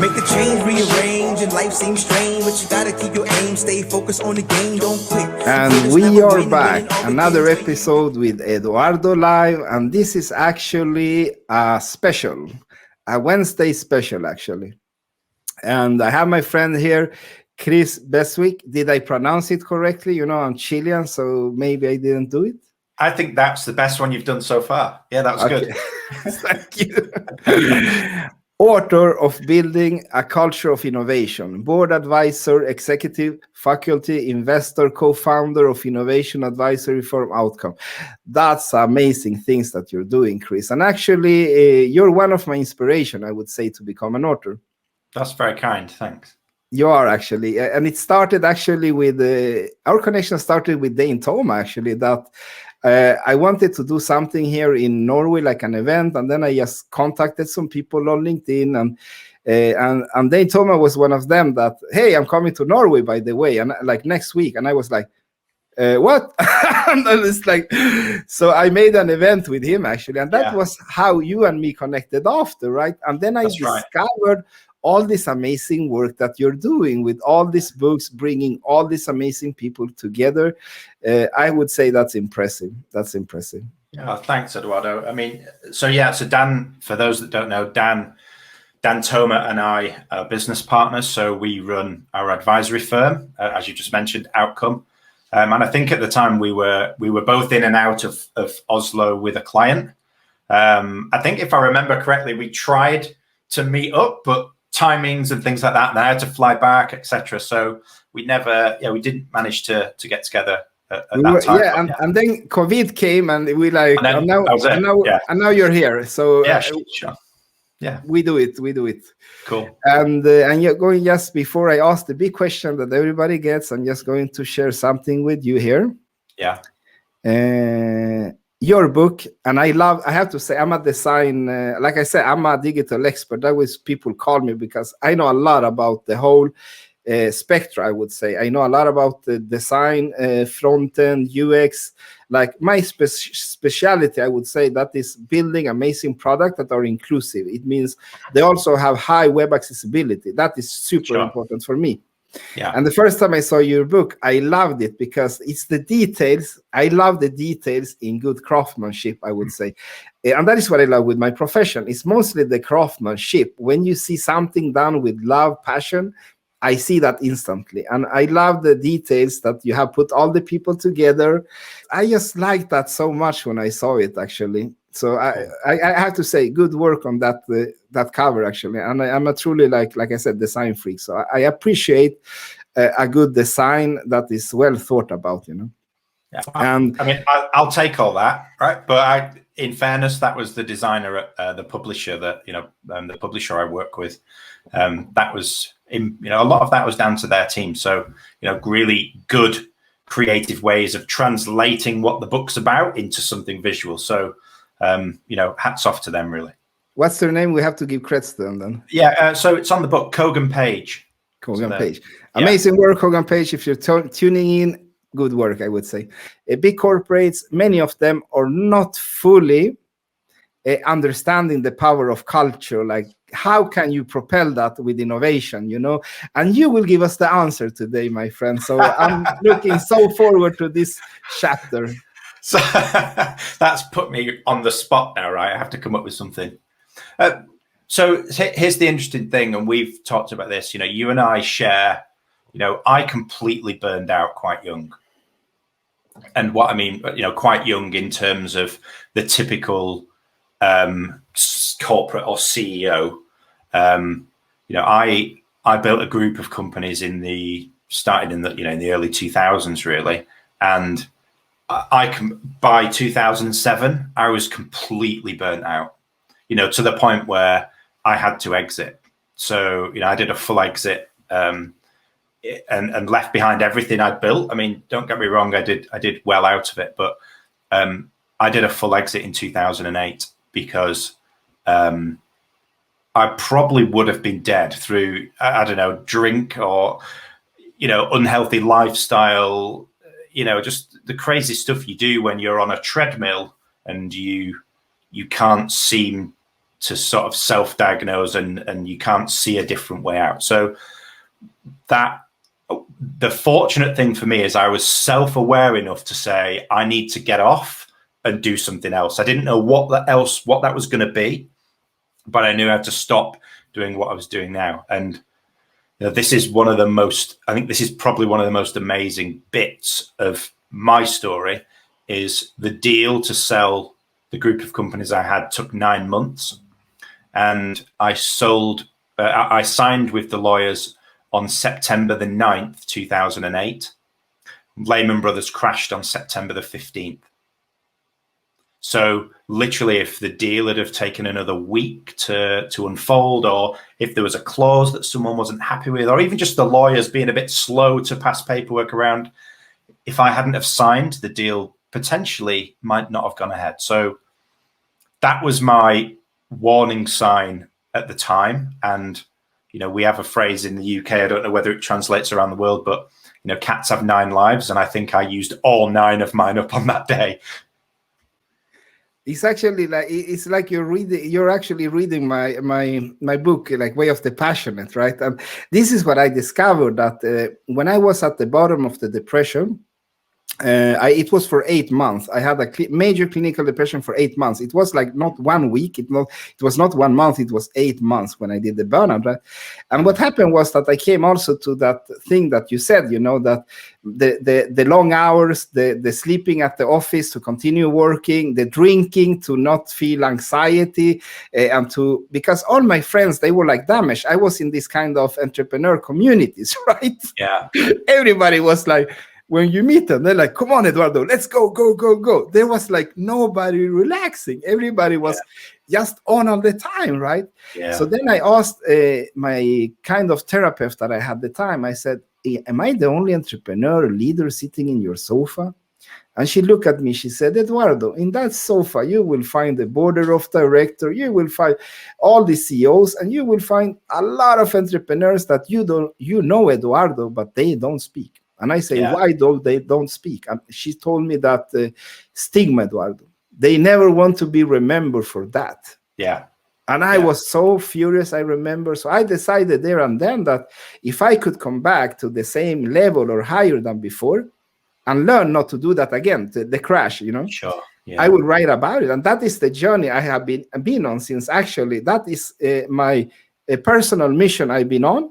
Make the change, rearrange, and life seems strange, but you gotta keep your aim, stay focused on the game, don't quit. And we are back, another episode with Eduardo.live, and this is actually a special, a Wednesday special actually. And I have my friend here, Cris Beswick. Did I pronounce it correctly? You know, I'm Chilean, so maybe I didn't do it. I think that's the best one you've done so far. Yeah, that was good. Thank you. Author of Building a Culture of Innovation, board advisor, executive, faculty, investor, co-founder of innovation advisory firm Outcome. That's amazing things that you're doing, Cris. And actually, you're one of my inspiration, I would say, to become an author. That's very kind. Thanks. You are actually. And it started actually with, our connection started with Toma, actually, that I wanted to do something here in Norway, like an event, and then I just contacted some people on LinkedIn, and then Toma was one of them that, hey, I'm coming to Norway, by the way, and like next week, and I was like, what? And it's like, so I made an event with him actually, and that was how you and me connected after, right? And then I discovered all this amazing work that you're doing with all these books, bringing all these amazing people together. I would say that's impressive. That's impressive. Yeah, thanks, Eduardo. I mean, so Dan, for those that don't know, Dan, Toma and I are business partners. So we run our advisory firm, as you just mentioned, Outcome. And I think at the time we were both in and out of Oslo with a client. I think if I remember correctly, we tried to meet up, but timings and things like that, and I had to fly back, etc. So we never, we didn't manage to get together at that time. Yeah, and then COVID came, and we like, and now you're here. So sure. Yeah, we do it. Cool. And you're going, just before I ask the big question that everybody gets, I'm just going to share something with you here. Yeah. Your book, and I have to say, I'm a design, like I said, I'm a digital expert. That was people call me because I know a lot about the whole spectrum, I would say. I know a lot about the design, front-end, UX. Like my specialty, I would say, that is building amazing products that are inclusive. It means they also have high web accessibility. That is super important for me. Yeah. And the first time I saw your book, I loved it because it's the details. I love the details in good craftsmanship, I would say. And that is what I love with my profession. It's mostly the craftsmanship. When you see something done with love, passion, I see that instantly. And I love the details that you have put all the people together. I just liked that so much when I saw it, actually. So I have to say, good work on that cover, actually. And I'm a truly, like I said, design freak. So I appreciate a good design that is well thought about, you know. Yeah. And I mean, I'll take all that, right? But in fairness, that was the designer at the publisher that, the publisher I work with. That was, a lot of that was down to their team. So, really good creative ways of translating what the book's about into something visual. So, hats off to them, really. What's their name? We have to give credits to them then. Yeah, so it's on the book, Kogan Page. Kogan Page. Amazing work, Kogan Page. If you're tuning in, good work, I would say. Big corporates, many of them are not fully understanding the power of culture. Like, how can you propel that with innovation, And you will give us the answer today, my friend. So I'm looking so forward to this chapter. So that's put me on the spot now, right? I have to come up with something. So here's the interesting thing, and we've talked about this. You and I share. I completely burned out quite young, and what I mean, quite young in terms of the typical corporate or CEO. I built a group of companies started in the early 2000s, really, and by 2007, I was completely burnt out, to the point where I had to exit. So, I did a full exit and left behind everything I'd built. I mean, don't get me wrong, I did well out of it, but I did a full exit in 2008 because I probably would have been dead through, I don't know, drink or, unhealthy lifestyle, just the crazy stuff you do when you're on a treadmill and you can't seem to sort of self-diagnose and you can't see a different way out. So that the fortunate thing for me is I was self-aware enough to say, I need to get off and do something else. I didn't know what that was going to be, but I knew how to stop doing what I was doing now. And you know, this is one of the most, I think this is probably one of the most amazing bits of my story, is the deal to sell the group of companies I had took 9 months. And I signed with the lawyers on September the 9th, 2008. Lehman Brothers crashed on September the 15th. So literally, if the deal had have taken another week to unfold, or if there was a clause that someone wasn't happy with, or even just the lawyers being a bit slow to pass paperwork around, if I hadn't have signed, the deal potentially might not have gone ahead. So that was my warning sign at the time. And, you know, we have a phrase in the UK, I don't know whether it translates around the world, but, you know, cats have 9 lives. And I think I used all 9 of mine up on that day. It's actually like, it's like you're actually reading my book, like Way of the Passionate, right? And this is what I discovered, that when I was at the bottom of the depression, it was for 8 months. I had a major clinical depression for 8 months. It was like not 1 week. It was not 1 month. It was 8 months when I did the burnout. Right? And what happened was that I came also to that thing that you said, you know, that the long hours, the sleeping at the office to continue working, the drinking to not feel anxiety, because all my friends, they were like Damesh. I was in this kind of entrepreneur communities, right? Yeah. Everybody was like, when you meet them, they're like, come on, Eduardo, let's go, go, go, go. There was like nobody relaxing. Everybody was just on all the time, right? Yeah. So then I asked my kind of therapist that I had at the time, I said, am I the only entrepreneur leader sitting in your sofa? And she looked at me, she said, Eduardo, in that sofa, you will find the board of directors, you will find all the CEOs, and you will find a lot of entrepreneurs that you know Eduardo, but they don't speak. And I say, why they don't speak? And she told me that stigma, Eduardo. They never want to be remembered for that. Yeah. And I was so furious, I remember. So I decided there and then that if I could come back to the same level or higher than before and learn not to do that again, the crash, you know, sure. Yeah. I would write about it. And that is the journey I have been on since, actually, that is my personal mission I've been on.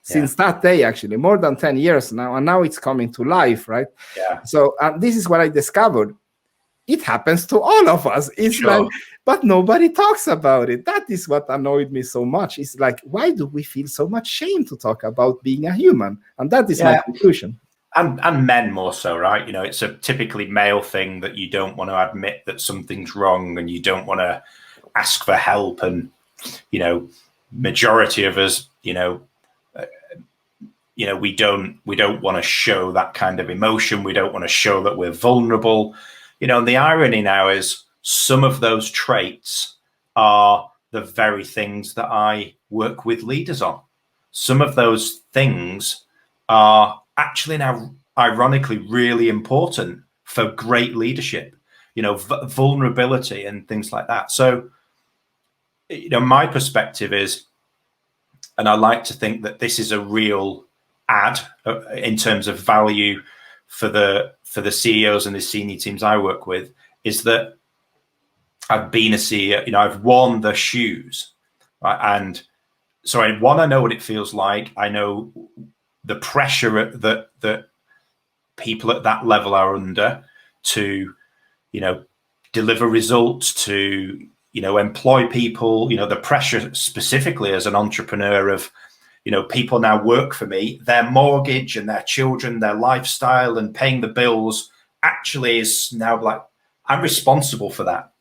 Since that day, actually, more than 10 years now, and now it's coming to life, right? Yeah. So this is what I discovered. It happens to all of us. It's like, but nobody talks about it. That is what annoyed me so much. It's like, why do we feel so much shame to talk about being a human? And that is my conclusion. And men more so, right? You know, it's a typically male thing that you don't want to admit that something's wrong and you don't want to ask for help. And, you know, majority of us, you know, we don't want to show that kind of emotion. We don't want to show that we're vulnerable. You know, and the irony now is some of those traits are the very things that I work with leaders on. Some of those things are actually now, ironically, really important for great leadership, you know, vulnerability and things like that. So, you know, my perspective is, and I like to think that this is a real add in terms of value for the CEOs and the senior teams I work with, is that I've been a CEO, you know, I've worn the shoes, right? And so I know what it feels like. I know the pressure that people at that level are under to, you know, deliver results, to, you know, employ people, you know, the pressure specifically as an entrepreneur of, you know, people now work for me, their mortgage and their children, their lifestyle and paying the bills actually is now like, I'm responsible for that.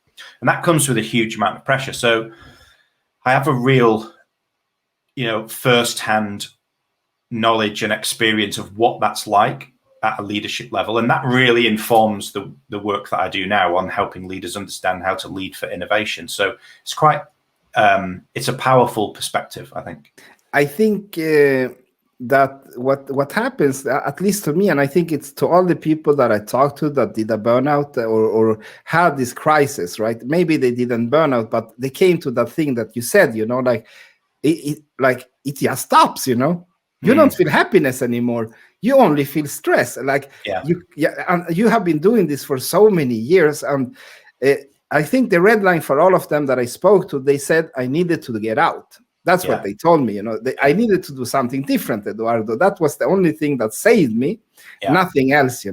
And that comes with a huge amount of pressure. So I have a real, you know, firsthand knowledge and experience of what that's like at a leadership level. And that really informs the work that I do now on helping leaders understand how to lead for innovation. So it's quite, it's a powerful perspective, I think. I think that what happens, at least to me, and I think it's to all the people that I talked to that did a burnout or had this crisis, right? Maybe they didn't burn out, but they came to that thing that you said, like it just stops, you don't feel happiness anymore. You only feel stress. Like and you have been doing this for so many years, and I think the red line for all of them that I spoke to, they said I needed to get out. That's what they told me, I needed to do something different, Eduardo. That was the only thing that saved me, nothing else,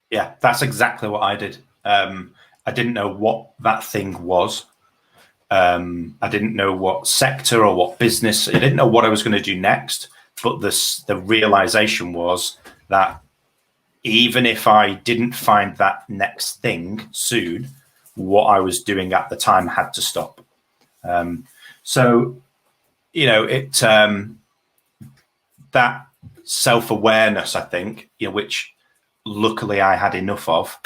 Yeah, that's exactly what I did. I didn't know what that thing was. I didn't know what sector or what business. I didn't know what I was going to do next. But the realization was that even if I didn't find that next thing soon, what I was doing at the time had to stop. So, that self-awareness, I think, which luckily I had enough of,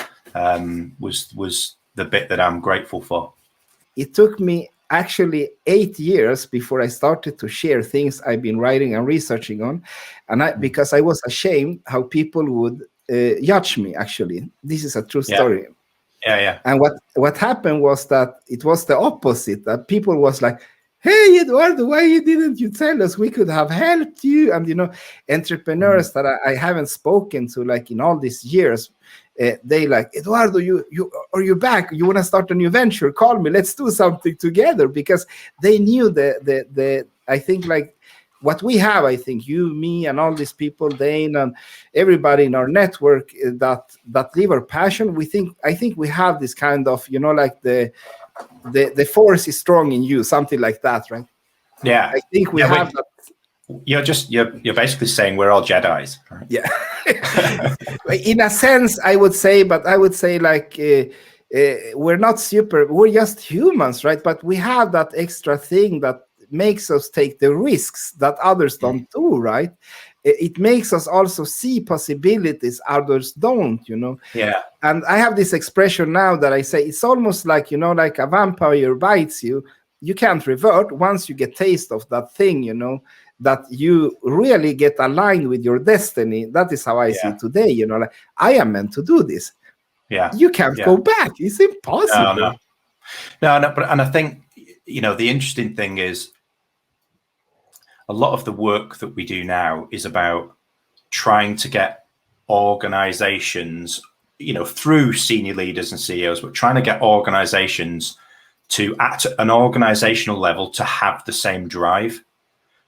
was the bit that I'm grateful for. It took me actually 8 years before I started to share things I've been writing and researching on, and because I was ashamed how people would judge me. Actually, this is a true story. Yeah. And what happened was that it was the opposite. That people was like, "Hey, Eduardo, why didn't you tell us? We could have helped you." And entrepreneurs that I haven't spoken to like in all these years, they like, "Eduardo, you're back. You want to start a new venture? Call me. Let's do something together." Because they knew the I think like what we have. I think you, me, and all these people, Dane, and everybody in our network that live our passion. I think we have this kind of like the force is strong in you, something like that, right? Yeah, I think we have that. You're basically saying we're all Jedis, right? Yeah. In a sense, I would say, but I would say like we're not we're just humans, right? But we have that extra thing that makes us take the risks that others don't do, right? It makes us also see possibilities others don't, Yeah. And I have this expression now that I say it's almost like, like a vampire bites you. You can't revert once you get taste of that thing, that you really get aligned with your destiny. That is how I see it today, like I am meant to do this. Yeah. You can't go back. It's impossible. No, but I think, the interesting thing is a lot of the work that we do now is about trying to get organizations, through senior leaders and CEOs, but trying to get organizations to, at an organizational level, to have the same drive.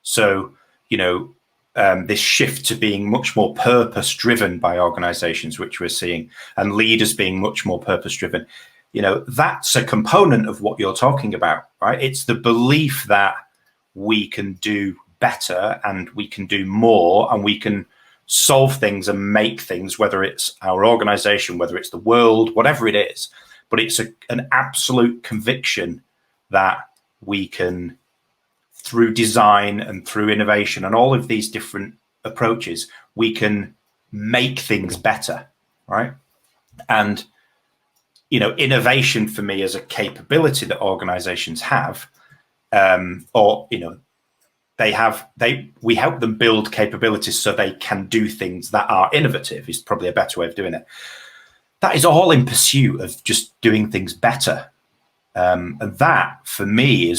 So, this shift to being much more purpose-driven by organizations, which we're seeing, and leaders being much more purpose-driven, that's a component of what you're talking about, right? It's the belief that we can do better and we can do more and we can solve things and make things, whether it's our organization, whether it's the world, whatever it is. But it's an absolute conviction that we can, through design and through innovation and all of these different approaches, we can make things better, right? And, innovation for me is a capability that organizations have, we help them build capabilities so they can do things that are innovative, is probably a better way of doing it. That is all in pursuit of just doing things better. And that, for me,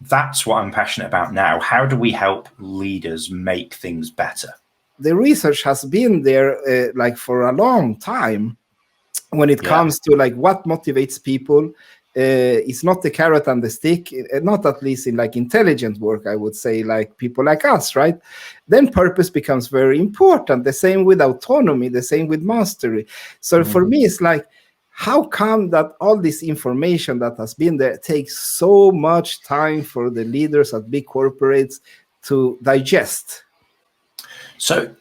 that's what I'm passionate about now. How do we help leaders make things better? The research has been there like for a long time when it comes to like what motivates people. It's not the carrot and the stick, not at least in like intelligent work, I would say, like people like us, right? Then purpose becomes very important. The same with autonomy, the same with mastery. So for me, it's like, how come that all this information that has been there takes so much time for the leaders at big corporates to digest? So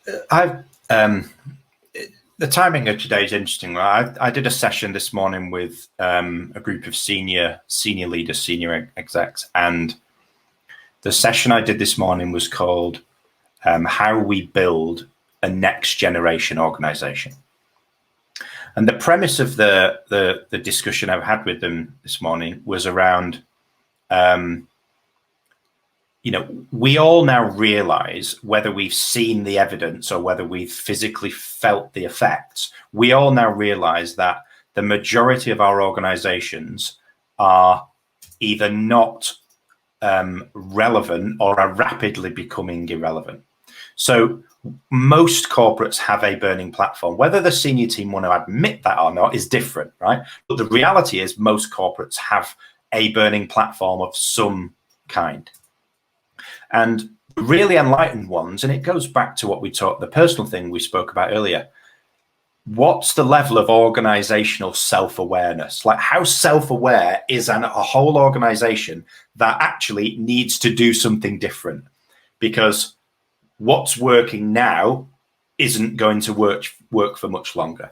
the timing of today is interesting. I did a session this morning with a group of senior leaders, senior execs, and the session I did this morning was called "How We Build a Next Generation Organization." And the premise of the discussion I've had with them this morning was around, we all now realize, whether we've seen the evidence or whether we've physically felt the effects, we all now realize that the majority of our organizations are either not relevant or are rapidly becoming irrelevant. So most corporates have a burning platform. Whether the senior team want to admit that or not is different, right? But the reality is most corporates have a burning platform of some kind. And really enlightened ones, and it goes back to what we talked, the personal thing we spoke about earlier. What's the level of organizational self-awareness? Like, how self-aware is a whole organization that actually needs to do something different? Because what's working now isn't going to work for much longer.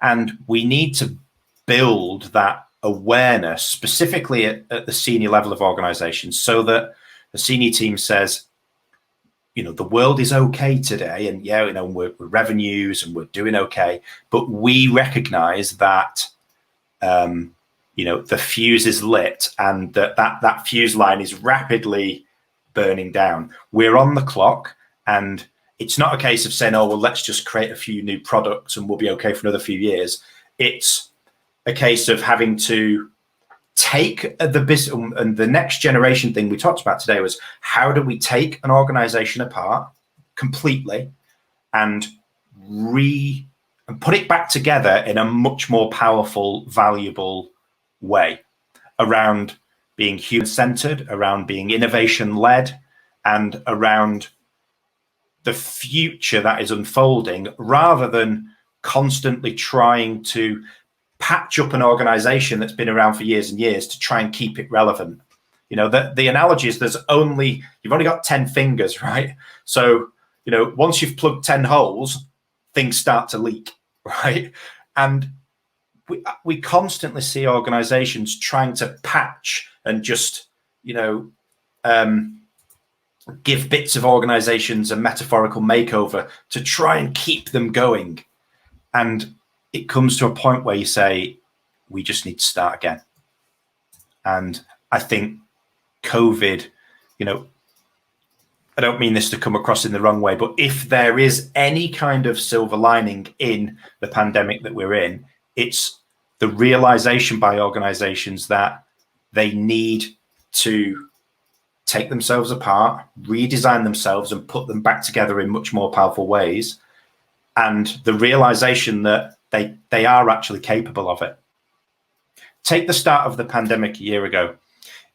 And we need to build that awareness specifically at the senior level of organizations, so that the senior team says, the world is okay today, and we're revenues and we're doing okay, but we recognize that the fuse is lit, and that fuse line is rapidly burning down. We're on the clock, and it's not a case of saying, oh, well, let's just create a few new products and we'll be okay for another few years. It's a case of having to take the business, and the next generation thing we talked about today was, how do we take an organization apart completely and put it back together in a much more powerful, valuable way, around being human-centered, around being innovation-led, and around the future that is unfolding, rather than constantly trying to patch up an organization that's been around for years and years to try and keep it relevant. The analogy is you've only got 10 fingers, right? So, once you've plugged 10 holes, things start to leak, right? And we constantly see organizations trying to patch and just, give bits of organizations a metaphorical makeover to try and keep them going. And it comes to a point where you say, we just need to start again. And I think COVID, I don't mean this to come across in the wrong way, but if there is any kind of silver lining in the pandemic that we're in, it's the realization by organizations that they need to take themselves apart, redesign themselves, and put them back together in much more powerful ways. And the realization that they are actually capable of it. Take the start of the pandemic a year ago.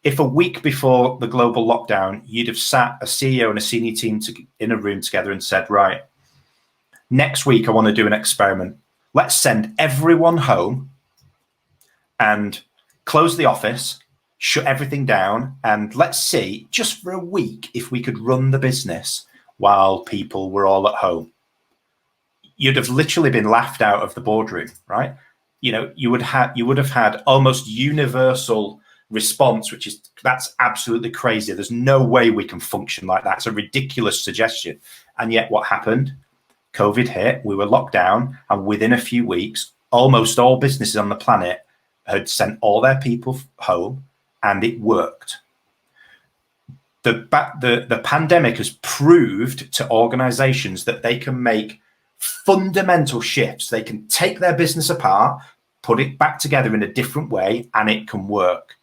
If a week before the global lockdown, you'd have sat a CEO and a senior team in a room together and said, right, next week I want to do an experiment. Let's send everyone home and close the office, shut everything down, and let's see, just for a week, if we could run the business while people were all at home. You'd have literally been laughed out of the boardroom, right? You would have had almost universal response, which is, that's absolutely crazy. There's no way we can function like that. It's a ridiculous suggestion. And yet what happened? COVID hit, we were locked down, and within a few weeks, almost all businesses on the planet had sent all their people home, and it worked. The pandemic has proved to organizations that they can make fundamental shifts. They can take their business apart, put it back together in a different way, and it can work.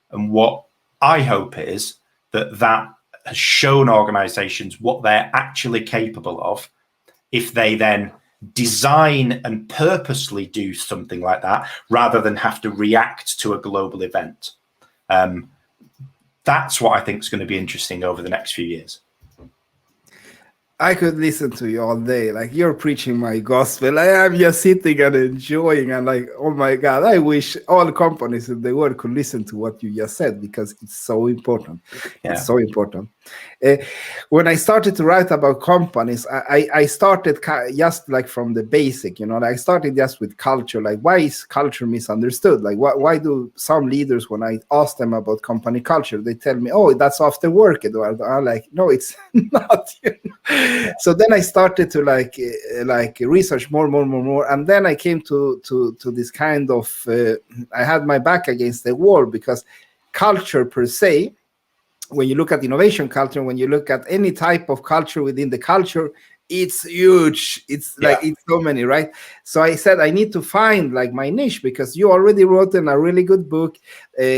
And what I hope is that has shown organizations what they're actually capable of, if they then design and purposely do something like that, rather than have to react to a global event. That's what I think is going to be interesting over the next few years. I could listen to you all day. Like, you're preaching my gospel. I am just sitting and enjoying, and like, oh my God, I wish all companies in the world could listen to what you just said, because it's so important. Yeah. It's so important. When I started to write about companies, I started just like from the basic, I started just with culture. Like, why is culture misunderstood? Like, why do some leaders, when I ask them about company culture, they tell me, oh, that's after work, Eduardo. I'm like, no, it's not. So then I started to like research more, and then I came to this kind of I had my back against the wall, because culture per se when you look at innovation culture, when you look at any type of culture within the culture, it's huge. It's like, it's so many, right? So I said, I need to find like my niche, because you already wrote in a really good book.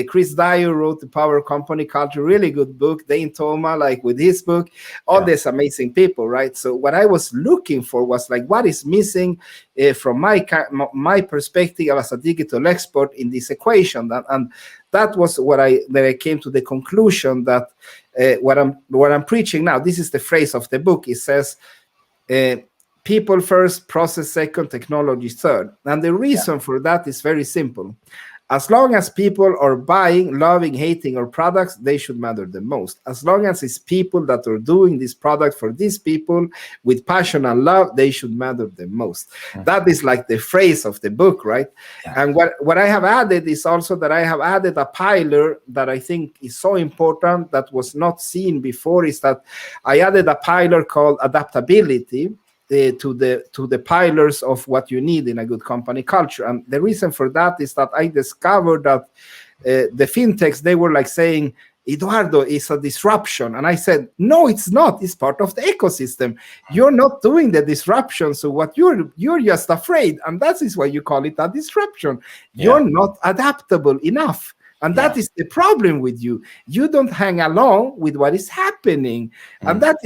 Chris Dyer wrote the Power Company Culture, really good book. Dane Toma, like with his book, all these amazing people, right? So what I was looking for was like, what is missing from my perspective as a digital expert in this equation? And that was what I came to the conclusion that what I'm preaching now, this is the phrase of the book. It says, people first, process second, technology third. And the reason for that is very simple. As long as people are buying, loving, hating our products, they should matter the most. As long as it's people that are doing this product for these people with passion and love, they should matter the most. That is like the phrase of the book, right? And what I have added is also that I have added a pillar that I think is so important that was not seen before, is that I added a pillar called adaptability to the pillars of what you need in a good company culture. And the reason for that is that I discovered that the fintechs, they were like saying, Eduardo is a disruption. And I said, no, it's not. It's part of the ecosystem. You're not doing the disruption. So what you're just afraid. And that is why you call it a disruption. You're not adaptable enough. And that is the problem with you. You don't hang along with what is happening. And that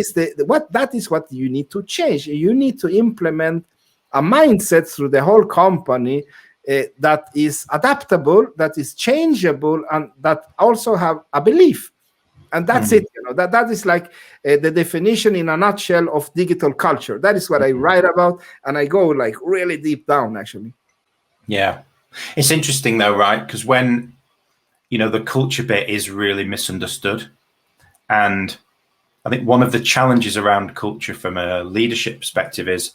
is what you need to change. You need to implement a mindset through the whole company that is adaptable, that is changeable, and that also have a belief. And that's it. That is like the definition in a nutshell of digital culture. That is what I write about, and I go like really deep down, actually. Yeah. It's interesting though, right? Because when the culture bit is really misunderstood. And I think one of the challenges around culture from a leadership perspective is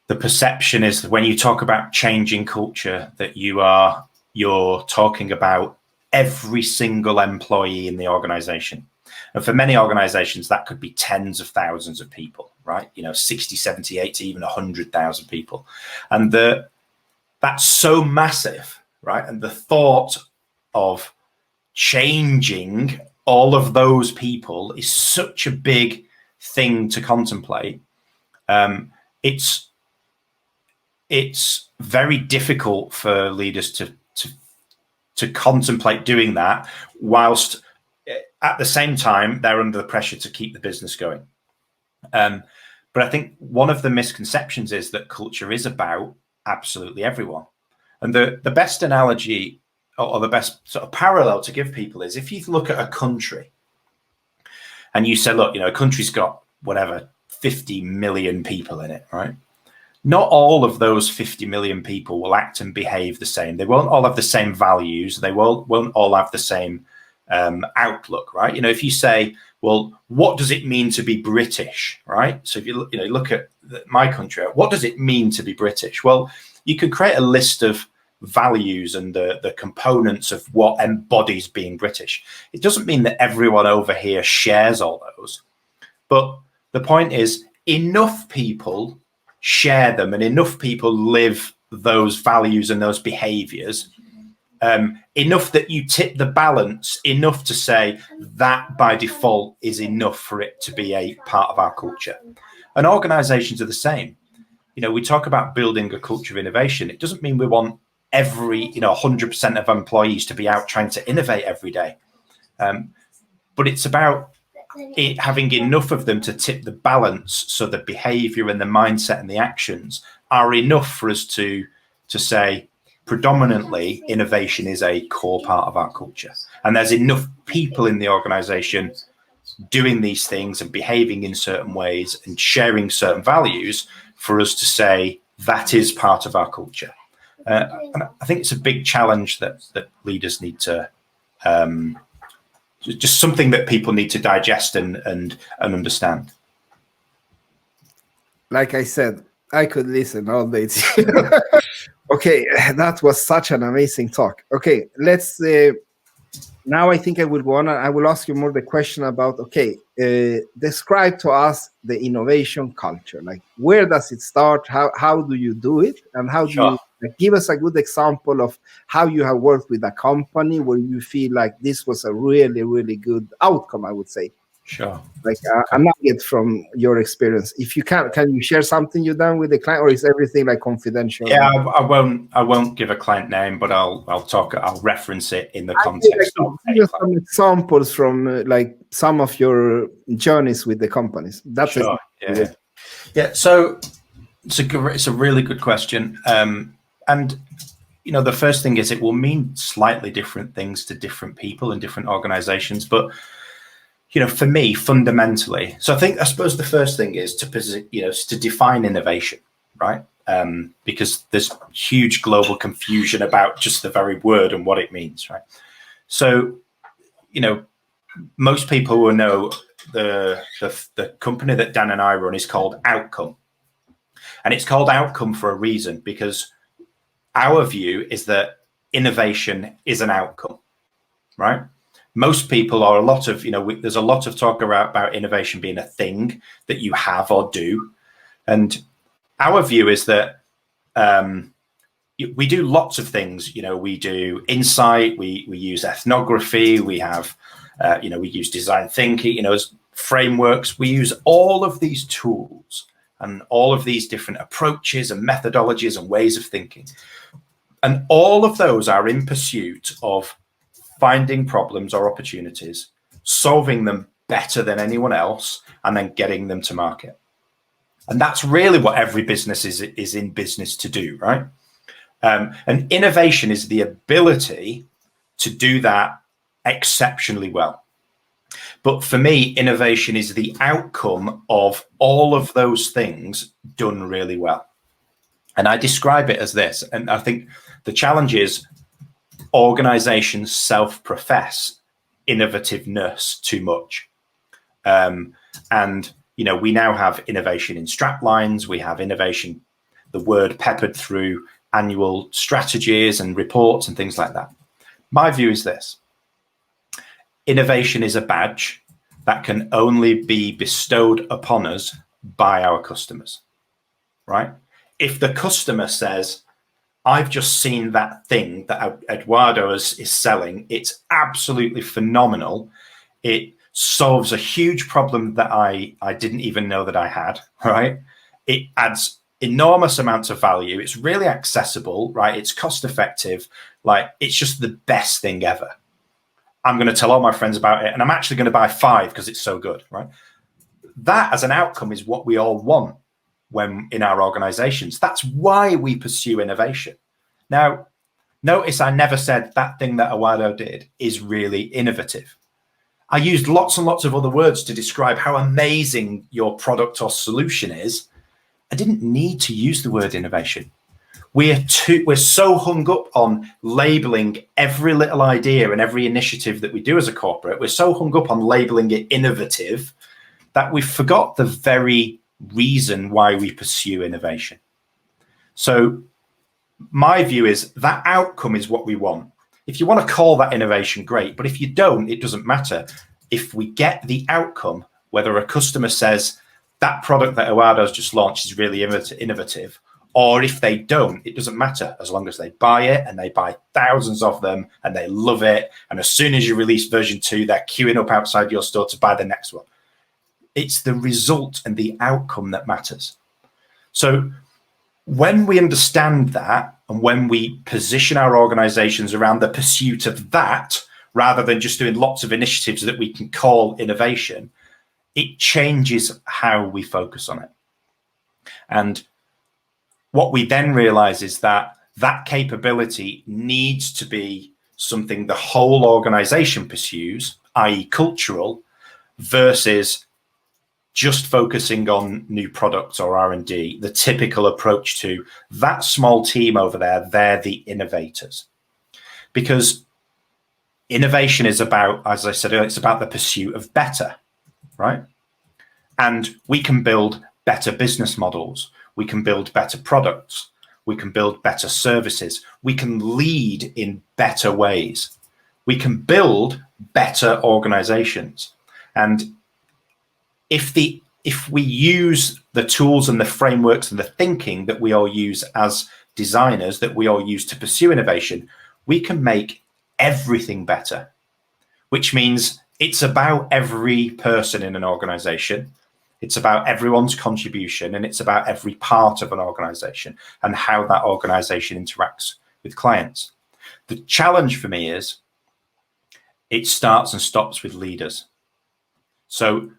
the perception is that when you talk about changing culture, that you're talking about every single employee in the organization. And for many organizations, that could be tens of thousands of people, right? 60, 70, 80, even 100,000 people. And that's so massive, right? And the thought of changing all of those people is such a big thing to contemplate. It's very difficult for leaders to contemplate doing that, whilst at the same time they're under the pressure to keep the business going. But I think one of the misconceptions is that culture is about absolutely everyone. And the best analogy or the best sort of parallel to give people is if you look at a country and you say, look, a country's got whatever, 50 million people in it, right? Not all of those 50 million people will act and behave the same. They won't all have the same values. They won't all have the same outlook, right? If you say, well, what does it mean to be British, right? So if you look at my country, what does it mean to be British? Well, you can create a list of values and the components of what embodies being British. It doesn't mean that everyone over here shares all those, but the point is enough people share them and enough people live those values and those behaviors enough that you tip the balance enough to say that by default is enough for it to be a part of our culture. And organizations are the same. We talk about building a culture of innovation. It doesn't mean we want every 100% of employees to be out trying to innovate every day, but it's about having enough of them to tip the balance so the behavior and the mindset and the actions are enough for us to say predominantly innovation is a core part of our culture, and there's enough people in the organization doing these things and behaving in certain ways and sharing certain values for us to say that is part of our culture. And I think it's a big challenge that leaders need to, just something that people need to digest and understand. Like I said, I could listen all day. Okay, that was such an amazing talk. Okay, let's now I think I will go on and I will ask you more the question about, okay, describe to us the innovation culture. Like, where does it start? How do you do it? And how do Sure. you give us a good example of how you have worked with a company where you feel like this was a really, really good outcome, I would say. Sure. Like Okay. a nugget from your experience. If you can you share something you've done with the client, or is everything like confidential? Yeah, I won't give a client name, but I'll reference it in the context of Give a us client. some examples from like some of your journeys with the companies. That's Sure. Yeah. So it's a really good question. And you know, the first thing is it will mean slightly different things to different people in different organizations, but you know, for me, fundamentally, so I suppose the first thing is to define innovation, right? Because there's huge global confusion about just the very word and what it means, right? So, you know, most people will know the company that Dan and I run is called Outcome, and it's called Outcome for a reason, because our view is that innovation is an outcome, right? Most people are there's a lot of talk about innovation being a thing that you have or do. And our view is that we do lots of things. You know, we do insight, we use ethnography, we have, we use design thinking, you know, as frameworks. We use all of these tools and all of these different approaches and methodologies and ways of thinking. And all of those are in pursuit of finding problems or opportunities, solving them better than anyone else, and then getting them to market. And that's really what every business is in business to do, right? And innovation is the ability to do that exceptionally well. But for me, innovation is the outcome of all of those things done really well. And I describe it as this. And I think the challenge is organizations self-profess innovativeness too much. And, you know, we now have innovation in straplines. We have innovation, the word peppered through annual strategies and reports and things like that. My view is this. Innovation is a badge that can only be bestowed upon us by our customers, right? If the customer says, I've just seen that thing that Eduardo is selling, it's absolutely phenomenal. It solves a huge problem that I didn't even know that I had, right? It adds enormous amounts of value. It's really accessible, right? It's cost effective. Like, it's just the best thing ever. I'm going to tell all my friends about it, and I'm actually going to buy 5 because it's so good, right? That as an outcome is what we all want when in our organizations. That's why we pursue innovation. Now, notice I never said that thing that Eduardo did is really innovative. I used lots and lots of other words to describe how amazing your product or solution is. I didn't need to use the word innovation. We're so hung up on labeling every little idea and every initiative that we do as a corporate. We're so hung up on labeling it innovative that we forgot the very reason why we pursue innovation. So my view is that outcome is what we want. If you want to call that innovation, great. But if you don't, it doesn't matter. If we get the outcome, whether a customer says that product that Eduardo's just launched is really innovative, or if they don't, it doesn't matter, as long as they buy it and they buy thousands of them and they love it. And as soon as you release version 2, they're queuing up outside your store to buy the next one. It's the result and the outcome that matters. So when we understand that, and when we position our organizations around the pursuit of that, rather than just doing lots of initiatives that we can call innovation, it changes how we focus on it. And what we then realize is that that capability needs to be something the whole organization pursues, i.e. cultural, versus just focusing on new products or R&D, the typical approach to that small team over there, they're the innovators. Because innovation is about, as I said earlier, it's about the pursuit of better, right? And we can build better business models. We can build better products. We can build better services. We can lead in better ways. we can build better organizations. And if we use the tools and the frameworks and the thinking that we all use as designers, that we all use to pursue innovation, we can make everything better, which means it's about every person in an organization. It's about everyone's contribution, and it's about every part of an organization and how that organization interacts with clients. The challenge for me is it starts and stops with leaders. So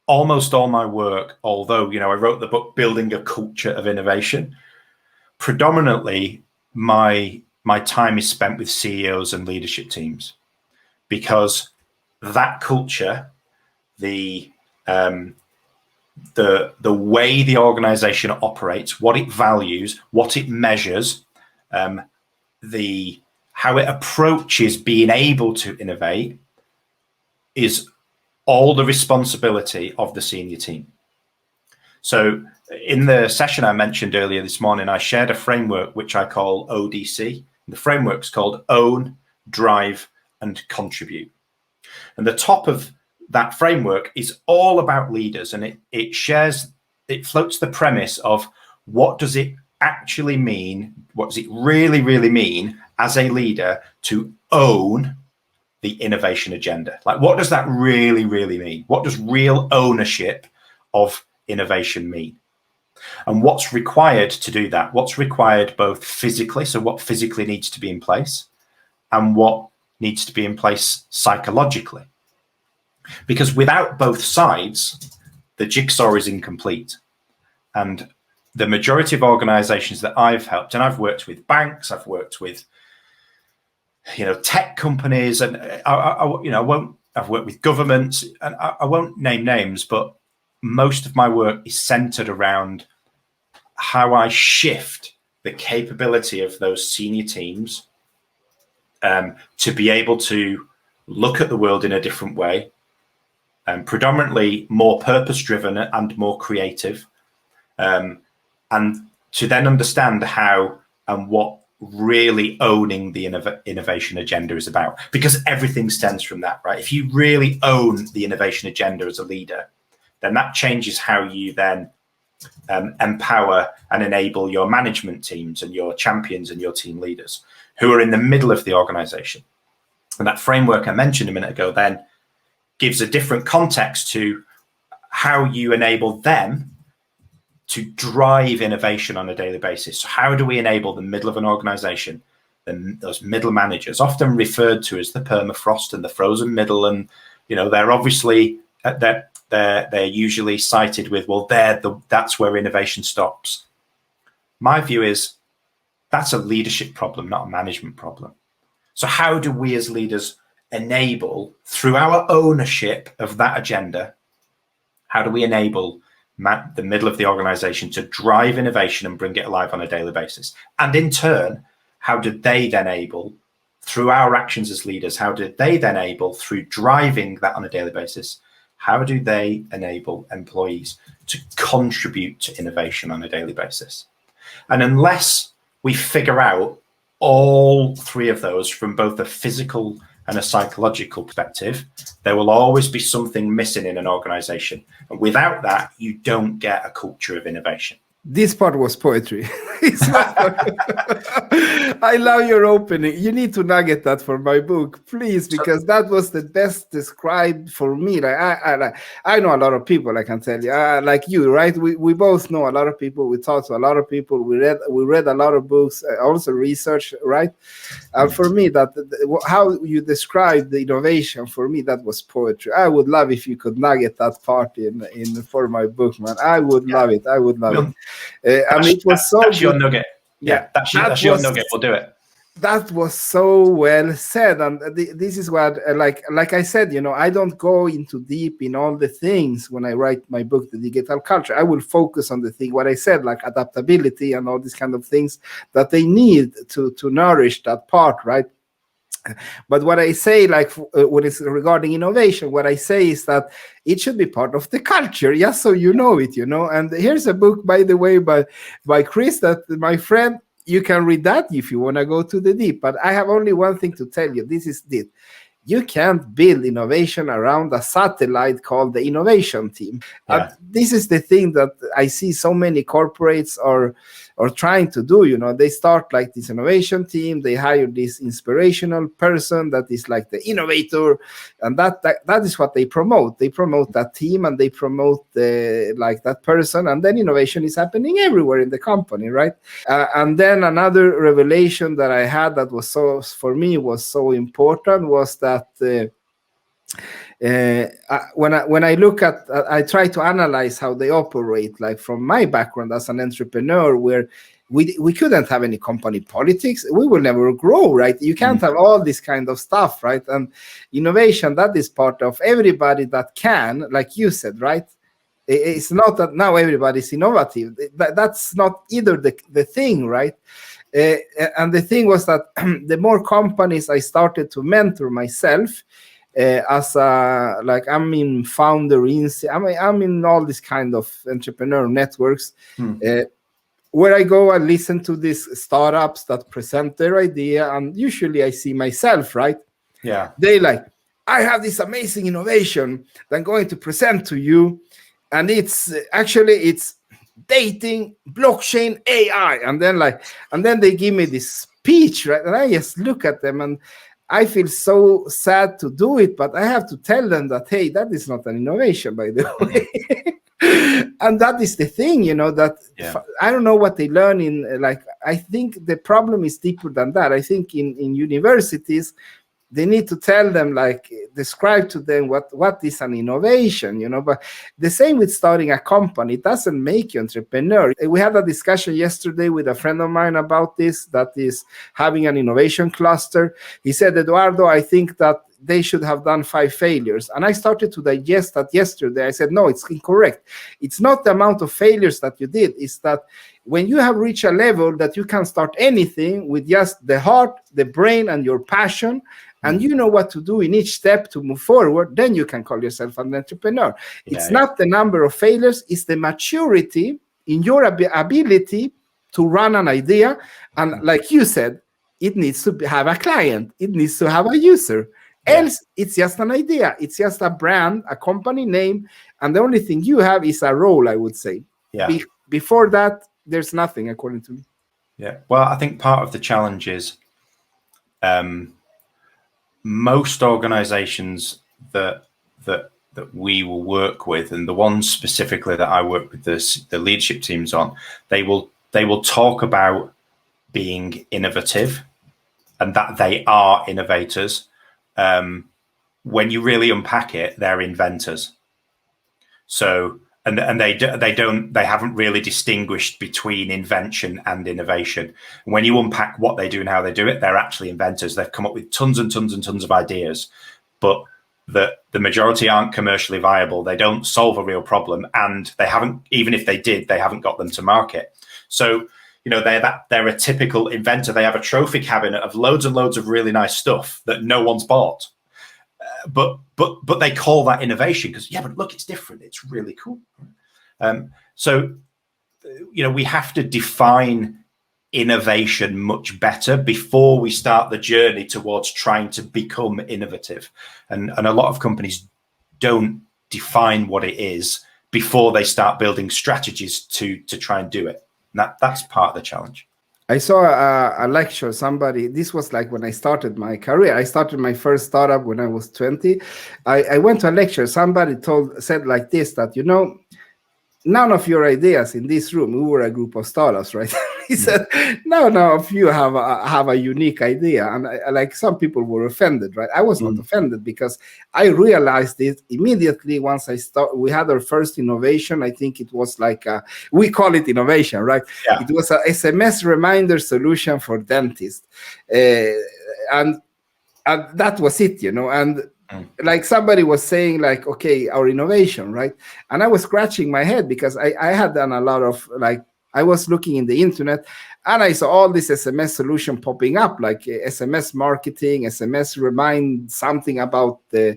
almost all my work, although, I wrote the book Building a Culture of Innovation, predominantly my time is spent with CEOs and leadership teams, because that culture, the way the organization operates, what it values, what it measures, how it approaches being able to innovate, is all the responsibility of the senior team. So in the session I mentioned earlier this morning, I shared a framework which I call ODC. The framework's called Own, Drive, and Contribute. And the top of that framework is all about leaders, and it floats the premise of what does it actually mean, what does it really, really mean as a leader to own the innovation agenda? Like, what does that really, really mean? What does real ownership of innovation mean? And what's required to do that? What's required both physically, so what physically needs to be in place, and what needs to be in place psychologically? Because without both sides, the jigsaw is incomplete. And the majority of organizations that I've helped, and I've worked with banks, I've worked with tech companies, and I've worked with governments, and I won't name names, but most of my work is centered around how I shift the capability of those senior teams to be able to look at the world in a different way, predominantly more purpose-driven and more creative, and to then understand how and what really owning the innovation agenda is about, because everything stems from that, right? If you really own the innovation agenda as a leader, then that changes how you then empower and enable your management teams and your champions and your team leaders who are in the middle of the organization. And that framework I mentioned a minute ago then gives a different context to how you enable them to drive innovation on a daily basis. So how do we enable the middle of an organization, those middle managers, often referred to as the permafrost and the frozen middle? And they're obviously they're usually cited with, well, that's where innovation stops. My view is that's a leadership problem, not a management problem. So how do we as leaders enable, through our ownership of that agenda, how do we enable the middle of the organization to drive innovation and bring it alive on a daily basis? And in turn, how did they then enable, through our actions as leaders, how did they then enable, through driving that on a daily basis, how do they enable employees to contribute to innovation on a daily basis? And unless we figure out all three of those from both a physical and a psychological perspective, there will always be something missing in an organization. And without that, you don't get a culture of innovation. This part was poetry. I love your opening. You need to nugget that for my book, please, because that was the best described for me. Like I know a lot of people, I can tell you, like you, right? We both know a lot of people. We talk to a lot of people. We read a lot of books, also research, right? And for me, how you described the innovation, for me, that was poetry. I would love if you could nugget that part in for my book, man. I would love it. I would love it. I mean, it was so that's your nugget. Yeah, that's your nugget. We'll do it. That was so well said, and this is what, like I said, I don't go into deep in all the things when I write my book, The Digital Culture. I will focus on the thing what I said, like adaptability and all these kind of things that they need to nourish that part, right? But what I say, like when it's regarding innovation, what I say is that it should be part of the culture, just so you know it, And here's a book, by the way, by Cris, that my friend, you can read that if you want to go to the deep. But I have only one thing to tell you. This is it. you can't build innovation around a satellite called the innovation team. Yeah. This is the thing that I see so many corporates are trying to do. They start like this innovation team, they hire this inspirational person that is like the innovator, and that is what they promote. They promote that team, and they promote like that person, and then innovation is happening everywhere in the company, right? And then another revelation that I had that was for me was so important was that when I look at, I try to analyze how they operate, like from my background as an entrepreneur, where we couldn't have any company politics, we will never grow, right? You can't have all this kind of stuff, right? And innovation, that is part of everybody that can, like you said, right? It's not that now everybody's innovative. That's not either the thing, right? And the thing was that the more companies I started to mentor myself, as I'm in founder, I'm in all these kind of entrepreneur networks, where I go and listen to these startups that present their idea, and usually I see myself, right? Yeah. They like, I have this amazing innovation that I'm going to present to you, and it's dating, blockchain, AI, and then they give me this speech, right? And I just look at them and I feel so sad to do it, but I have to tell them that, hey, that is not an innovation, by the way. And that is the thing, I don't know what they learn in, I think the problem is deeper than that. I think in universities, they need to tell them, describe to them what is an innovation, but the same with starting a company. It doesn't make you entrepreneur. We had a discussion yesterday with a friend of mine about this, that is having an innovation cluster. He said, Eduardo, I think that they should have done 5 failures. And I started to digest that yesterday. I said, no, it's incorrect. It's not the amount of failures that you did. It's that when you have reached a level that you can start anything with just the heart, the brain, and your passion, and you know what to do in each step to move forward, then you can call yourself an entrepreneur. It's not the number of failures, it's the maturity in your ability to run an idea. And like you said, it needs to have a client, it needs to have a user. Else, it's just an idea. It's just a brand, a company name, and the only thing you have is a role, I would say. Yeah. Before that, there's nothing, according to me. Yeah. Well, I think part of the challenge is most organizations that we will work with, and the ones specifically that I work with the leadership teams on, they will talk about being innovative and that they are innovators. When you really unpack it, they're inventors. So, and they haven't really distinguished between invention and innovation. When you unpack what they do and how they do it, they're actually inventors. They've come up with tons and tons and tons of ideas, but the majority aren't commercially viable. They don't solve a real problem, and they haven't, even if they did, they haven't got them to market. So, they're a typical inventor. They have a trophy cabinet of loads and loads of really nice stuff that no one's bought. But they call that innovation because, but look, it's different. It's really cool. So, we have to define innovation much better before we start the journey towards trying to become innovative. And a lot of companies don't define what it is before they start building strategies to try and do it. And that's part of the challenge. I saw a lecture, this was like when I started my career. I started my first startup when I was 20. I went to a lecture. Somebody said like this, that, none of your ideas in this room, we were a group of startups, right? He said, none of you have a unique idea. And like some people were offended, right? I was not offended because I realized it immediately once we had our first innovation. I think it was we call it innovation, right? Yeah. It was a SMS reminder solution for dentists. And that was it, and like somebody was saying, okay, our innovation, right? And I was scratching my head because I had done a lot of I was looking in the internet and I saw all this SMS solution popping up, like SMS marketing, SMS remind something about the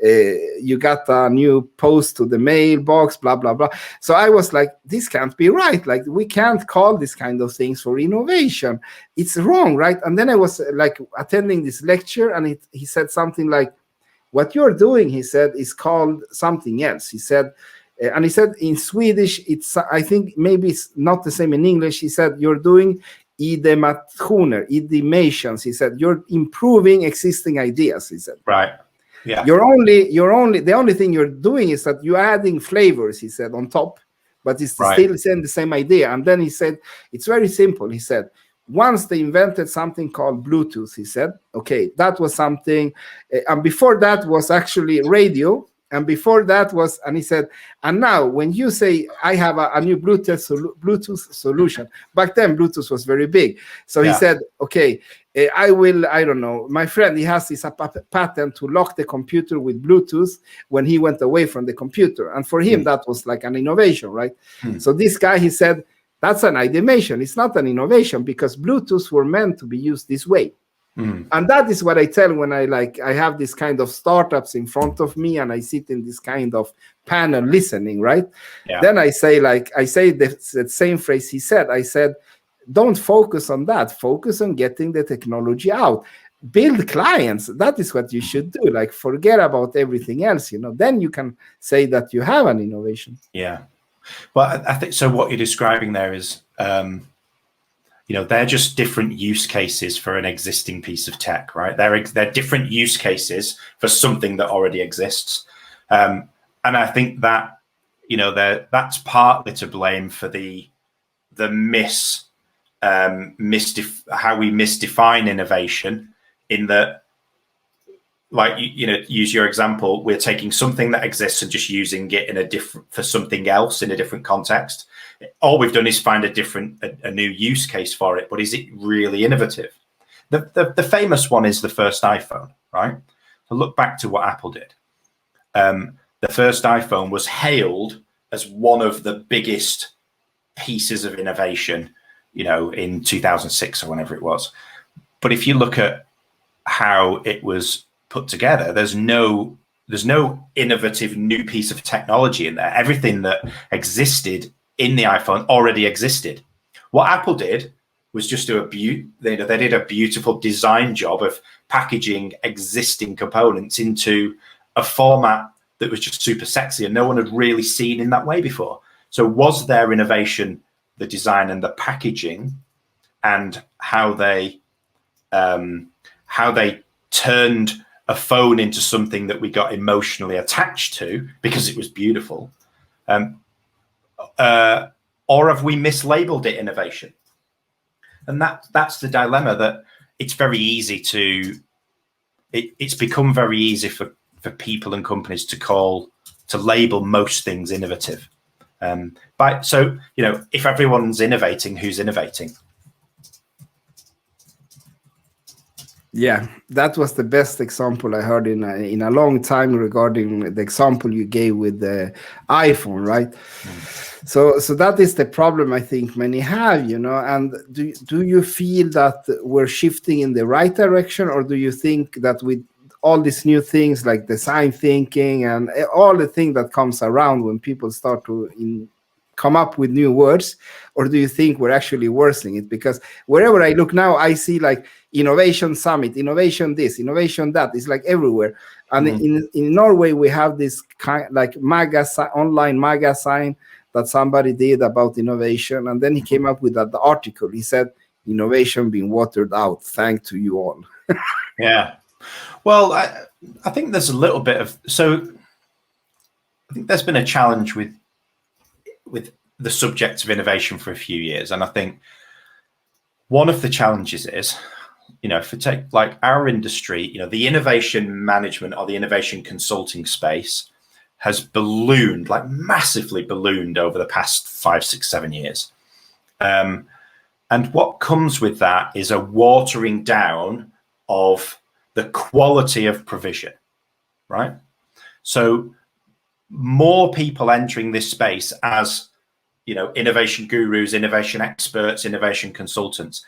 you got a new post to the mailbox, blah, blah, blah. So I was like, this can't be right. Like, we can't call this kind of things for innovation. It's wrong, right? And then I was like attending this lecture, and he said something like, what you're doing, he said, is called something else. He said, and he said in Swedish, it's, I think maybe it's not the same in English. He said, you're doing ideations. He said, you're improving existing ideas. He said, right. Yeah. the only thing you're doing is that you're adding flavors, he said, on top, but it's still saying the same idea. And then he said, it's very simple. He said, once they invented something called Bluetooth, he said, okay, that was something, and before that was actually radio, and before that was, and he said, and now when you say, I have a new Bluetooth solution, back then Bluetooth was very big. So he said, okay, I don't know, my friend, he has this patent to lock the computer with Bluetooth when he went away from the computer. And for him, that was like an innovation, right? So this guy, he said, that's an ideation. It's not an innovation, because Bluetooth were meant to be used this way. And that is what I tell when I have this kind of startups in front of me, and I sit in this kind of panel listening, right? Yeah. Then I say the same phrase he said. I said, don't focus on that. Focus on getting the technology out. Build clients. That is what you should do. Like, forget about everything else, then you can say that you have an innovation. Yeah. Well, I think so. What you're describing there is, they're just different use cases for an existing piece of tech, right? They're different use cases for something that already exists. And I think that, that's partly to blame for how we misdefine innovation, in that, like, use your example, we're taking something that exists and just using it for something else in a different context. All we've done is find a new use case for it, but is it really innovative? The famous one is the first iPhone, right? So look back to what Apple did. The first iPhone was hailed as one of the biggest pieces of innovation, in 2006 or whenever it was. But if you look at how it was put together, there's no innovative new piece of technology in there. Everything that existed in the iPhone already existed. What Apple did was just they did a beautiful design job of packaging existing components into a format that was just super sexy, and no one had really seen in that way before. So was their innovation the design and the packaging, and how they turned a phone into something that we got emotionally attached to because it was beautiful? Or have we mislabeled it innovation? And that's the dilemma, that it's very easy it's become very easy for people and companies to label most things innovative. So, if everyone's innovating, who's innovating? Yeah, that was the best example I heard in a long time regarding the example you gave with the iPhone, right? So that is the problem I think many have, and do you feel that we're shifting in the right direction, or do you think that with all these new things like design thinking and all the thing that comes around when people start to come up with new words, or do you think we're actually worsening it? Because wherever I look now, I see like innovation summit, innovation this, innovation that. It's like everywhere. And in Norway, we have this kind like online MAGA sign that somebody did about innovation, and then he came up with that article. He said, "Innovation being watered out. Thanks to you all." Yeah. Well, I think there's a little bit of I think there's been a challenge with the subject of innovation for a few years, and I think one of the challenges is, if we take like our industry, the innovation management or the innovation consulting space has ballooned, like massively ballooned over the past 5, 6, 7 years. And what comes with that is a watering down of the quality of provision, right? So more people entering this space as, innovation gurus, innovation experts, innovation consultants.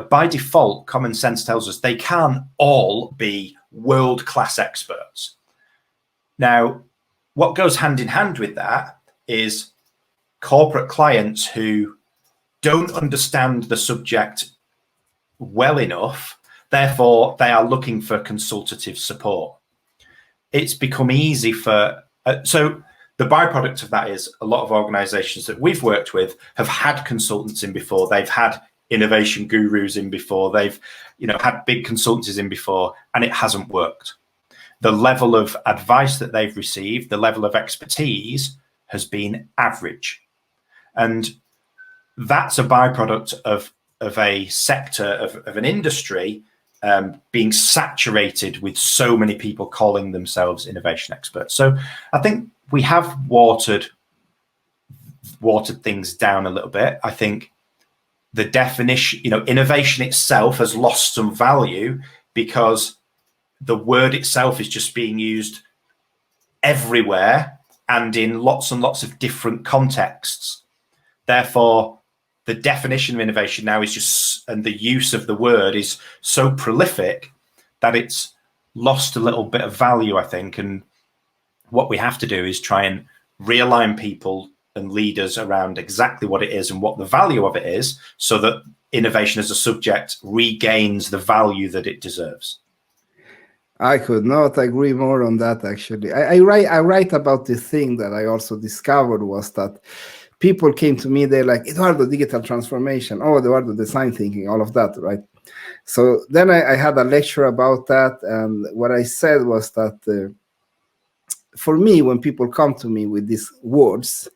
By default, common sense tells us they can't all be world-class experts. Now, what goes hand in hand with that is corporate clients who don't understand the subject well enough, therefore they are looking for consultative support. It's become easy for, so the byproduct of that is a lot of organizations that we've worked with have had consultants in before, they've had innovation gurus in before, they've had big consultancies in before, and it hasn't worked. The level of advice that they've received, the level of expertise has been average. And that's a byproduct of a sector, of an industry being saturated with so many people calling themselves innovation experts. So I think we have watered things down a little bit. I think the definition, innovation itself has lost some value because the word itself is just being used everywhere and in lots and lots of different contexts. Therefore, the definition of innovation now is just, and the use of the word is so prolific that it's lost a little bit of value, I think. And what we have to do is try and realign people and leaders around exactly what it is and what the value of it is, so that innovation as a subject regains the value that it deserves. I could not agree more on that, actually. I write about this thing that I also discovered was that people came to me, they're like, Eduardo, digital transformation, oh, Eduardo, design thinking, all of that, right? So then I had a lecture about that, and what I said was that for me, when people come to me with these words,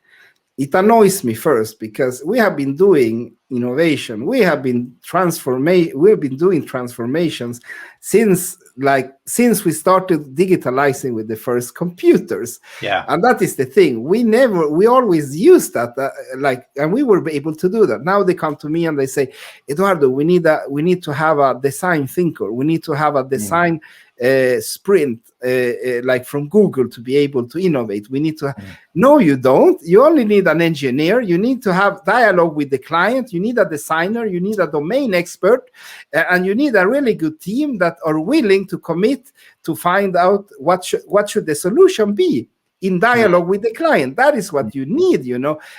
it annoys me first, because we have been doing innovation, we have been doing transformations since we started digitalizing with the first computers. Yeah. And that is the thing. We always used that, and we were able to do that. Now they come to me and they say, Eduardo, we need to have a design thinker. We need to have a design sprint, like from Google, to be able to innovate. We need to. No, you don't. You only need an engineer. You need to have dialogue with the client. You need a designer. You need a domain expert, and you need a really good team that are willing to commit to find out what should the solution be in dialogue with the client. That is what you need,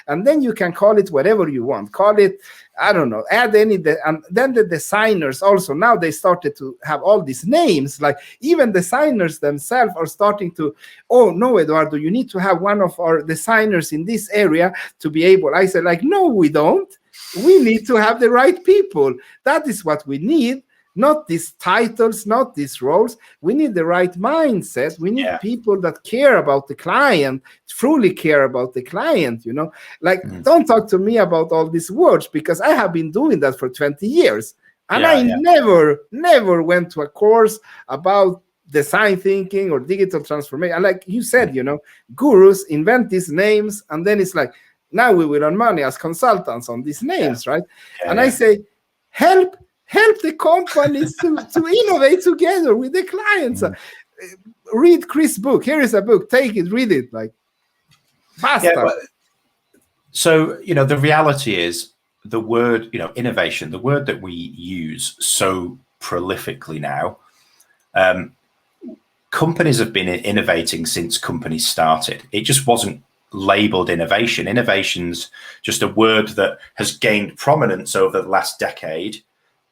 and then you can call it whatever you want. Call it, I don't know, add and then the designers also, now they started to have all these names, like even designers themselves are starting to, oh no, Eduardo, you need to have one of our designers in this area to be able. I said, like, no, we don't. We need to have the right people. That is what we need. Not these titles, not these roles. We need the right mindset. We need people that care about the client, truly care about the client, Don't talk to me about all these words, because I have been doing that for 20 years. And I never went to a course about design thinking or digital transformation. And like you said, gurus invent these names, and then it's like, now we will earn money as consultants on these names, right? I say, help the companies to innovate together with the clients. Read Cris' book. Here is a book. Take it, read it, like faster. Yeah, so, the reality is the word, innovation, the word that we use so prolifically now, companies have been innovating since companies started. It just wasn't labeled innovation. Innovation's just a word that has gained prominence over the last decade,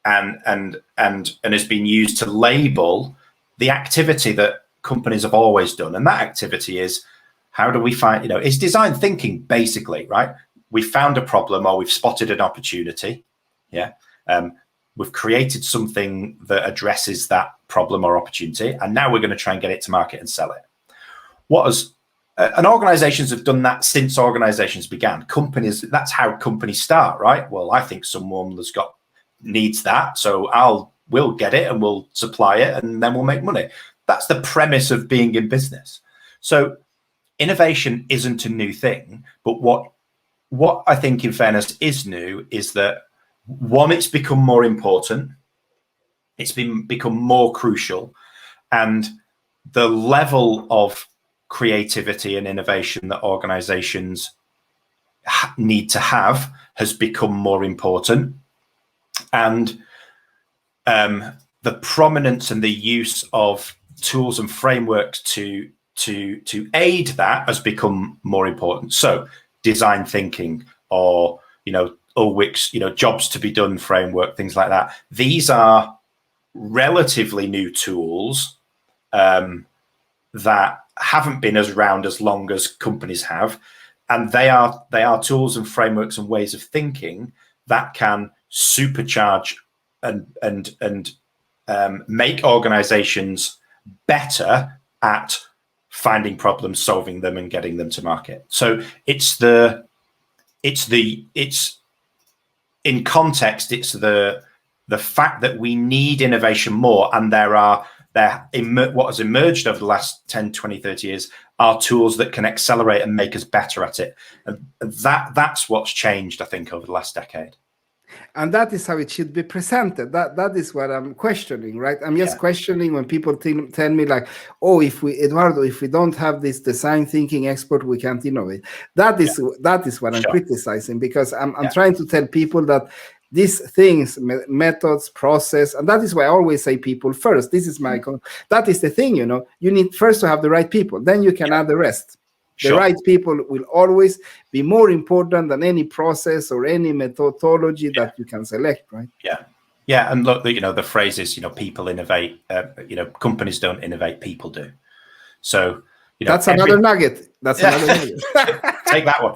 and has been used to label the activity that companies have always done. And that activity is, how do we find, it's design thinking, basically, right? We've found a problem, or we've spotted an opportunity. We've created something that addresses that problem or opportunity, and now we're going to try and get it to market and sell it. And organizations have done that since organizations began. Companies, that's how companies start, right? Well, I think someone needs that, so we'll get it and we'll supply it, and then we'll make money. That's the premise of being in business. So innovation isn't a new thing, but what I think, in fairness, is new is that, one, it's become more important, it's become more crucial, and the level of creativity and innovation that organizations need to have has become more important. And the prominence and the use of tools and frameworks to to aid that has become more important. So design thinking, or Ulrich's jobs to be done framework, things like that. These are relatively new tools that haven't been as around as long as companies have, and they are tools and frameworks and ways of thinking that can supercharge and make organizations better at finding problems, solving them, and getting them to market. So it's in context, it's the fact that we need innovation more, and what has emerged over the last 10, 20, 30 years are tools that can accelerate and make us better at it. And that's what's changed, I think, over the last decade. And that is how it should be presented. That is what I'm questioning, right? I'm just questioning when people tell me like, oh, Eduardo, if we don't have this design thinking expert, we can't innovate. That is what I'm criticizing, because I'm trying to tell people that these things, methods, process, and that is why I always say people first. This is that is the thing, you need first to have the right people, then you can add the rest. The right people will always be more important than any process or any methodology that you can select, right? Yeah, and look, the phrase is, people innovate. Companies don't innovate, people do. So that's another nugget. That's another nugget. Take that one.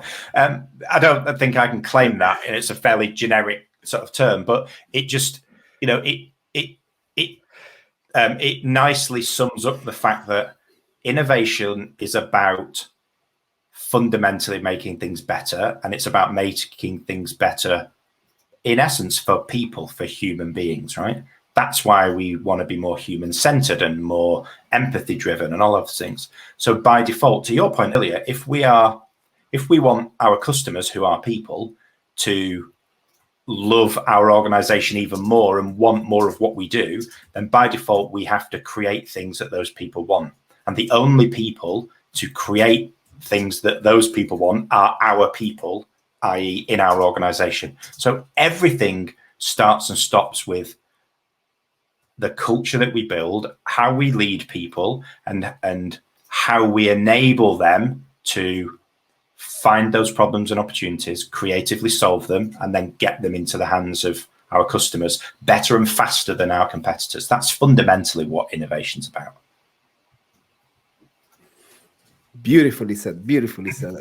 I don't think I can claim that, and it's a fairly generic sort of term, but it just it nicely sums up the fact that innovation is about fundamentally making things better, and it's about making things better in essence for people, for human beings, right? That's why we want to be more human-centered and more empathy-driven and all of those things. So by default, to your point earlier, if we want our customers, who are people, to love our organization even more and want more of what we do, then by default we have to create things that those people want. And the only people to create things that those people want are our people, i.e. in our organization. So everything starts and stops with the culture that we build, how we lead people, and how we enable them to find those problems and opportunities, creatively solve them, and then get them into the hands of our customers better and faster than our competitors. That's fundamentally what innovation's about. Beautifully said. Beautifully said.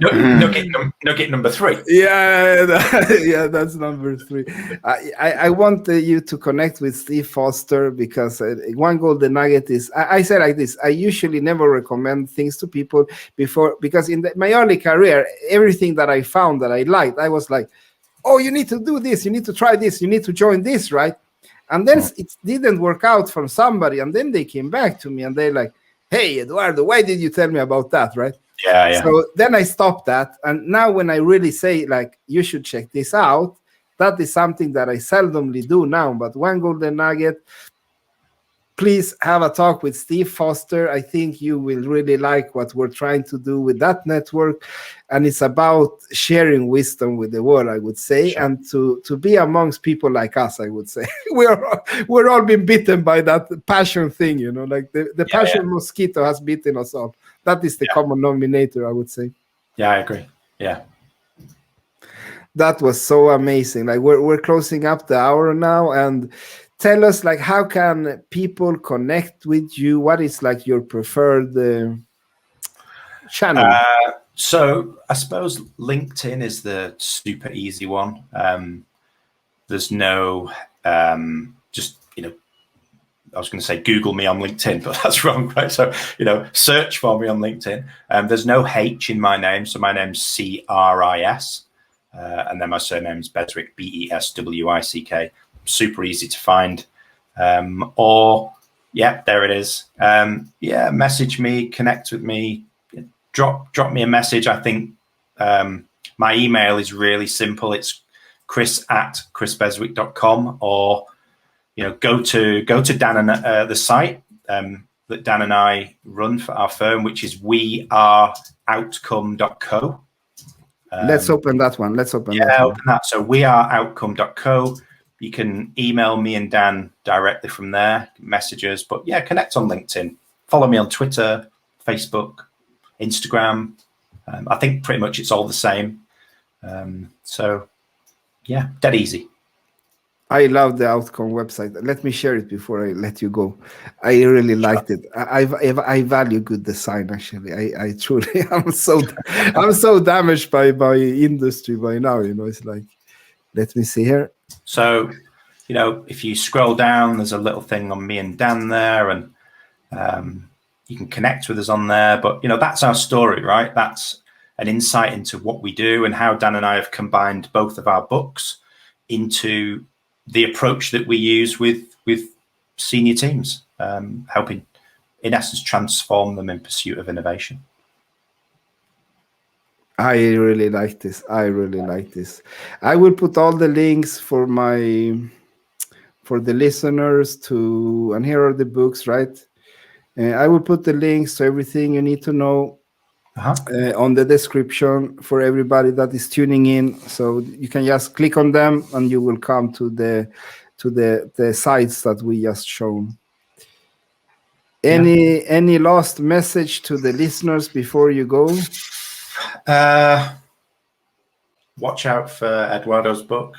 Nugget number 3. Yeah, that's number 3. I want you to connect with Steve Foster, because one golden nugget is, I say like this: I usually never recommend things to people before, because in my early career, everything that I found that I liked, I was like, oh, you need to do this, you need to try this, you need to join this, right? And then it didn't work out from somebody, and then they came back to me and they're like, hey, Eduardo, why did you tell me about that, right? Yeah. So then I stopped that. And now when I really say, like, you should check this out, that is something that I seldomly do now. But one golden nugget, please have a talk with Steve Foster. I think you will really like what we're trying to do with that network. And it's about sharing wisdom with the world, I would say, and to be amongst people like us, I would say. We're all been bitten by that passion thing, like the passion mosquito has bitten us all. That is the common denominator, I would say. Yeah, I agree. Yeah. That was so amazing. Like we're closing up the hour now, and tell us, like, how can people connect with you? What is like your preferred channel? So I suppose LinkedIn is the super easy one. There's no just I was going to say Google me on LinkedIn, but that's wrong, right? So search for me on LinkedIn. There's no H in my name, so my name's Cris, and then my surname's Beswick, Beswick. Super easy to find. Or there it is. Message me, connect with me, drop me a message. I think my email is really simple. It's chris@chrisbeswick.com, or go to Dan and the site that Dan and I run for our firm, which is weareoutcome.co. Let's open that one. Open that. So weareoutcome.co. You can email me and Dan directly from there, messages. But connect on LinkedIn. follow me on Twitter, Facebook, Instagram. I think pretty much it's all the same. So yeah, dead easy. I love the Outcome website. Let me share it before I let you go. I really liked it. I value good design. Actually, I truly I'm so damaged by industry by now. It's like, let me see here. So, if you scroll down, there's a little thing on me and Dan there, and you can connect with us on there. But that's our story, right? That's an insight into what we do and how Dan and I have combined both of our books into the approach that we use with senior teams, helping, in essence, transform them in pursuit of innovation. I really like this. I will put all the links for the listeners to, and here are the books, right? I will put the links to everything you need to know on the description for everybody that is tuning in. So you can just click on them and you will come to the sites that we just shown. Any last message to the listeners before you go? Watch out for Eduardo's book.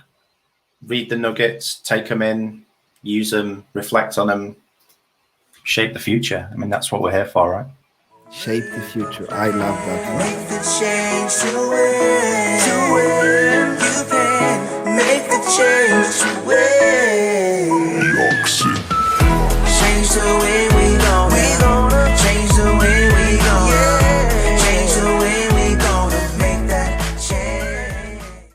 Read the nuggets, take them in, use them, reflect on them, shape the future. I mean, that's what we're here for, right? Shape the future. I love that one. Make the change to win. You can make the change to win.